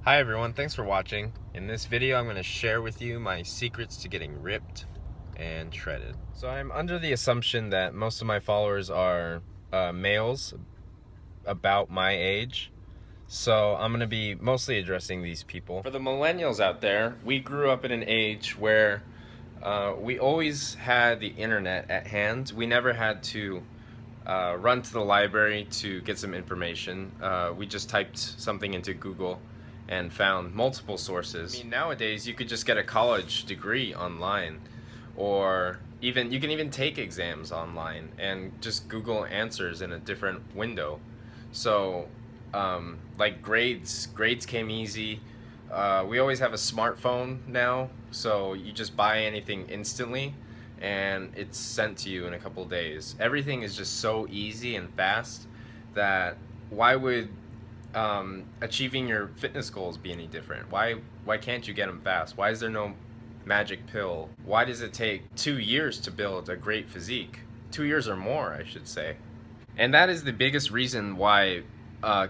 Hi everyone, thanks for watching. In this video I'm going to share with you my secrets to getting ripped and shredded. So I'm under the assumption that most of my followers are males about my age. So I'm going to be mostly addressing these people. For the millennials out there, we grew up in an age where we always had the internet at hand. We never had to run to the library to get some information. We just typed something into Google and found multiple sources. I mean, nowadays you could just get a college degree online, or even you can even take exams online and just Google answers in a different window. So like grades came easy. We always have a smartphone now, so you just buy anything instantly and it's sent to you in a couple of days. Everything is just so easy and fast that why would achieving your fitness goals be any different? Why can't you get them fast? Why is there no magic pill? Why does it take 2 years to build a great physique? 2 years or more, I should say. And that is the biggest reason why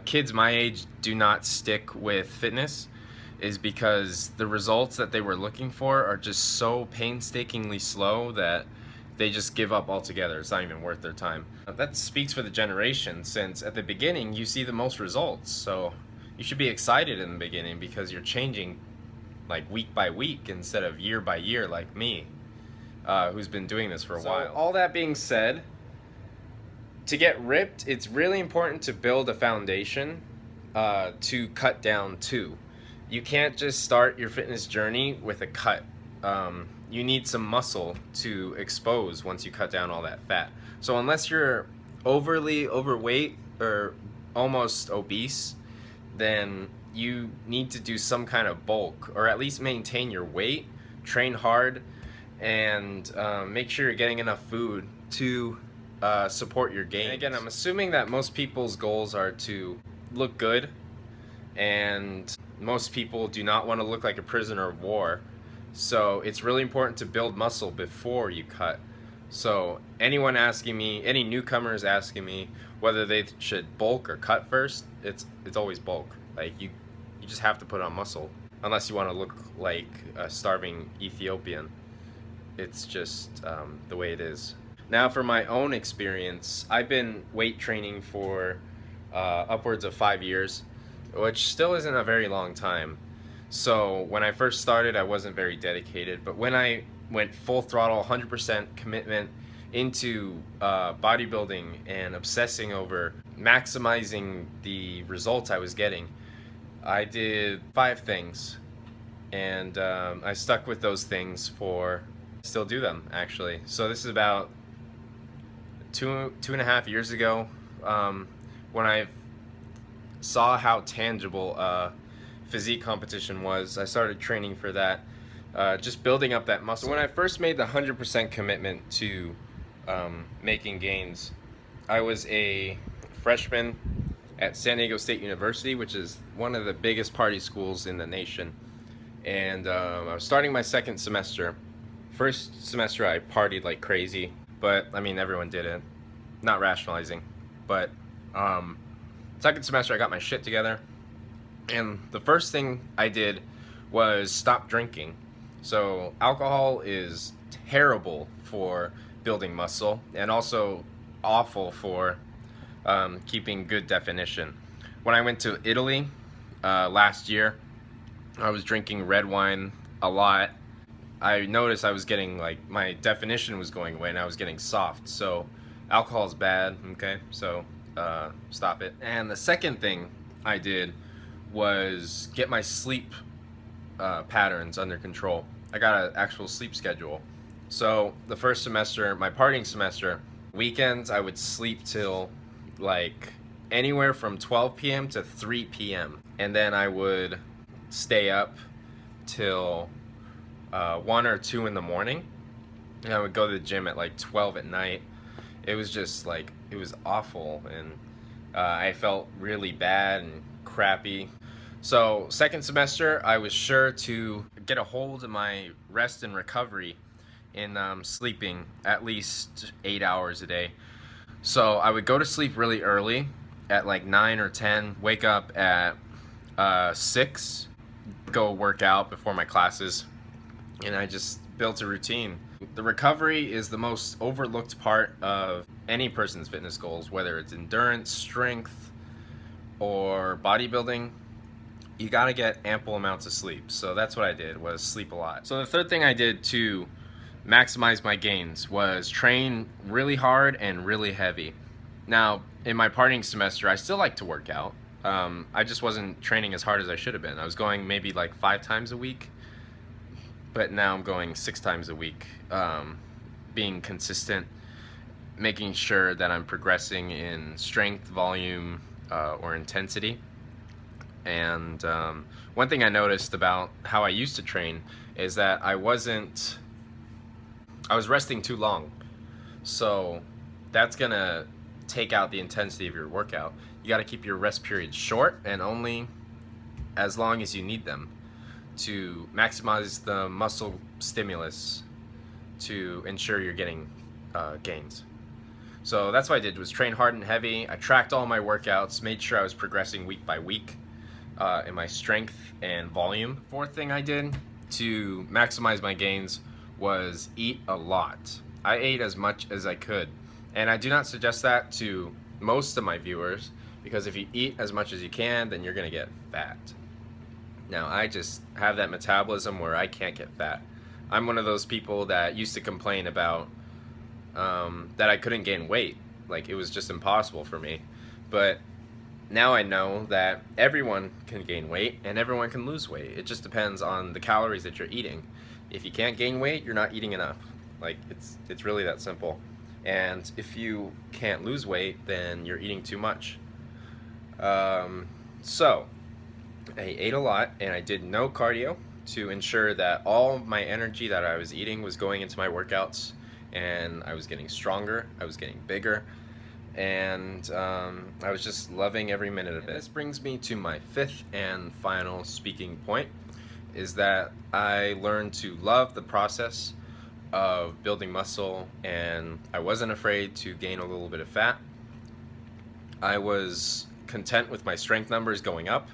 kids my age do not stick with fitness, is because the results that they were looking for are just so painstakingly slow that they just give up altogether. It's not even worth their time. That speaks for the generation, since at the beginning you see the most results. So you should be excited in the beginning because you're changing like week by week instead of year by year like me, who's been doing this for a while. All that being said, to get ripped, it's really important to build a foundation to cut down to. You can't just start your fitness journey with a cut. You need some muscle to expose once you cut down all that fat. So unless you're overly overweight or almost obese, then you need to do some kind of bulk, or at least maintain your weight, train hard, and make sure you're getting enough food to support your gains. And again, I'm assuming that most people's goals are to look good, and most people do not want to look like a prisoner of war. So it's really important to build muscle before you cut. So anyone asking me, any newcomers asking me whether they should bulk or cut first, it's always bulk. Like you just have to put on muscle, unless you want to look like a starving Ethiopian. It's just the way it is. Now, for my own experience, I've been weight training for upwards of 5 years, which still isn't a very long time. So when I first started, I wasn't very dedicated, but when I went full throttle, 100% commitment into bodybuilding and obsessing over maximizing the results I was getting, I did 5 things, and I stuck with those things still do them actually. So this is about two and a half years ago, when I saw how tangible physique competition was. I started training for that, just building up that muscle. So when I first made the 100% commitment to making gains, I was a freshman at San Diego State University, which is one of the biggest party schools in the nation. And I was starting my second semester. First semester I partied like crazy, but I mean, everyone did it. Not rationalizing, but second semester I got my shit together, and the first thing I did was stop drinking. So alcohol is terrible for building muscle, and also awful for keeping good definition. When I went to Italy last year, I was drinking red wine a lot. I noticed I was getting, like, my definition was going away and I was getting soft. So alcohol is bad, okay? So stop it. And the second thing I did was get my sleep patterns under control. I got an actual sleep schedule. So the first semester, my partying semester, weekends I would sleep till like anywhere from 12 p.m. to 3 p.m. And then I would stay up till 1 or 2 in the morning. And I would go to the gym at like 12 at night. It was just like, it was awful, and I felt really bad and crappy. So second semester, I was sure to get a hold of my rest and recovery in sleeping at least 8 hours a day. So I would go to sleep really early at like 9 or 10, wake up at 6, go work out before my classes, and I just built a routine. The recovery is the most overlooked part of any person's fitness goals, whether it's endurance, strength, or bodybuilding. You gotta get ample amounts of sleep. So that's what I did, was sleep a lot. So the third thing I did to maximize my gains was train really hard and really heavy. Now, in my partying semester, I still like to work out. I just wasn't training as hard as I should have been. I was going maybe like 5 times a week, but now I'm going 6 times a week, being consistent, making sure that I'm progressing in strength, volume, or intensity. And one thing I noticed about how I used to train is that I was resting too long. So that's gonna take out the intensity of your workout. You gotta keep your rest periods short and only as long as you need them to maximize the muscle stimulus to ensure you're getting gains. So that's what I did, was train hard and heavy. I tracked all my workouts, made sure I was progressing week by week in my strength and volume. Fourth thing I did to maximize my gains was eat a lot. I ate as much as I could, and I do not suggest that to most of my viewers, because if you eat as much as you can, then you're gonna get fat. Now, I just have that metabolism where I can't get fat. I'm one of those people that used to complain about that I couldn't gain weight. Like, it was just impossible for me. But now I know that everyone can gain weight and everyone can lose weight. It just depends on the calories that you're eating. If you can't gain weight, you're not eating enough. Like, it's really that simple. And if you can't lose weight, then you're eating too much. So I ate a lot, and I did no cardio to ensure that all my energy that I was eating was going into my workouts, and I was getting stronger, I was getting bigger, and I was just loving every minute of it. This brings me to my fifth and final speaking point, is that I learned to love the process of building muscle, and I wasn't afraid to gain a little bit of fat. I was content with my strength numbers going up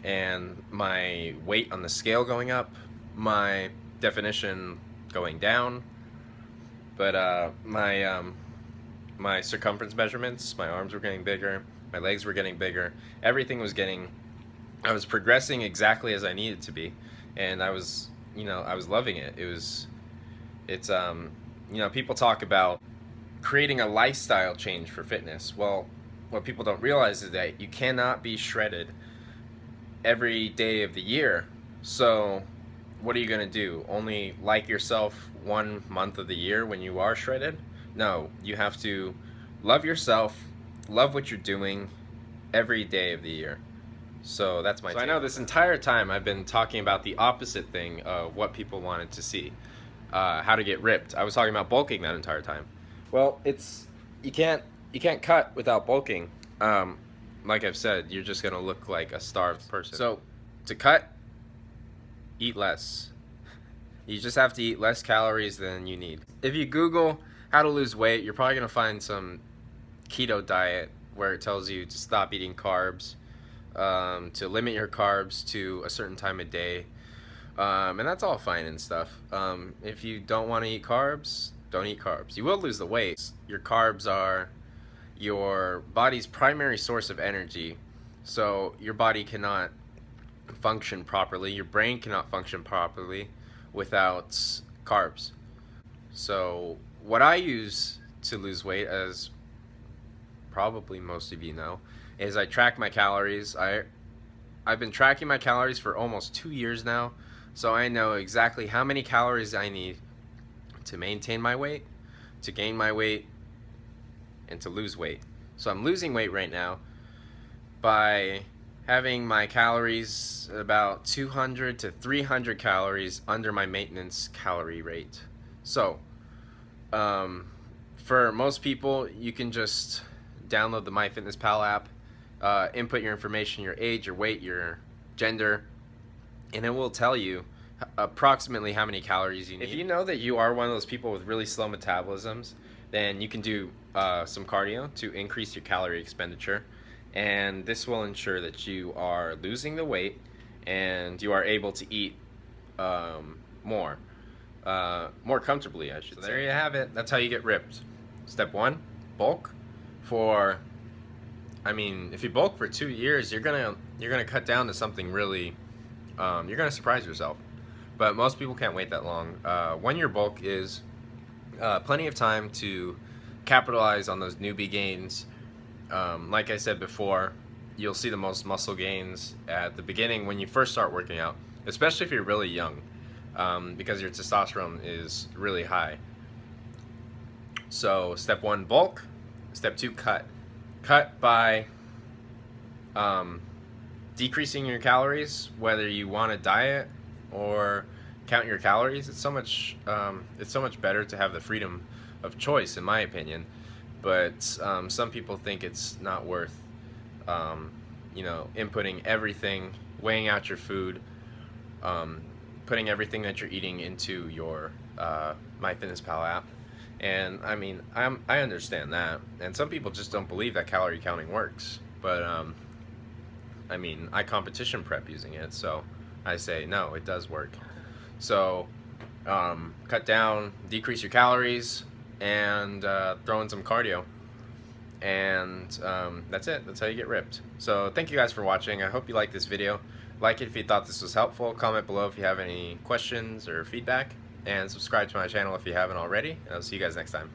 and my weight on the scale going up, my definition going down, but my circumference measurements, my arms were getting bigger, my legs were getting bigger, everything was getting, I was progressing exactly as I needed to be, and I was loving it. People talk about creating a lifestyle change for fitness. Well, what people don't realize is that you cannot be shredded every day of the year. So what are you going to do? Only like yourself 1 month of the year when you are shredded? No, you have to love yourself, love what you're doing every day of the year. So that's my take. I know this entire time I've been talking about the opposite thing of what people wanted to see, how to get ripped. I was talking about bulking that entire time. Well, you can't cut without bulking. Like I've said, you're just gonna look like a starved person. So to cut, eat less. You just have to eat less calories than you need. If you Google how to lose weight, you're probably gonna find some keto diet where it tells you to stop eating carbs, to limit your carbs to a certain time of day, and that's all fine and stuff. If you don't want to eat carbs, don't eat carbs. You will lose the weight. Your carbs are your body's primary source of energy, so your body cannot function properly, your brain cannot function properly without carbs. So what I use to lose weight, as probably most of you know, is I track my calories. I've been tracking my calories for almost 2 years now, so I know exactly how many calories I need to maintain my weight, to gain my weight, and to lose weight. So I'm losing weight right now by having my calories about 200 to 300 calories under my maintenance calorie rate. So for most people, you can just download the MyFitnessPal app, input your information, your age, your weight, your gender, and it will tell you approximately how many calories you need. If you know that you are one of those people with really slow metabolisms, then you can do some cardio to increase your calorie expenditure, and this will ensure that you are losing the weight and you are able to eat more comfortably, I should say. So there you have it. That's how you get ripped. Step 1, bulk. If you bulk for 2 years, you're gonna cut down to something really. You're gonna surprise yourself. But most people can't wait that long. 1 year bulk is plenty of time to capitalize on those newbie gains. Like I said before, you'll see the most muscle gains at the beginning when you first start working out, especially if you're really young, because your testosterone is really high. So step 1, bulk. Step 2, cut. Cut by decreasing your calories, whether you want to diet or count your calories. It's so much better to have the freedom of choice, in my opinion. But some people think it's not worth inputting everything, weighing out your food, putting everything that you're eating into your MyFitnessPal app. And I understand that, and some people just don't believe that calorie counting works. But I competition prep using it, so I say no, it does work. So cut down, decrease your calories, and throw in some cardio, and that's it. That's how you get ripped. So thank you guys for watching. I hope you liked this video. Like it if you thought this was helpful. Comment below if you have any questions or feedback, and subscribe to my channel if you haven't already. And I'll see you guys next time.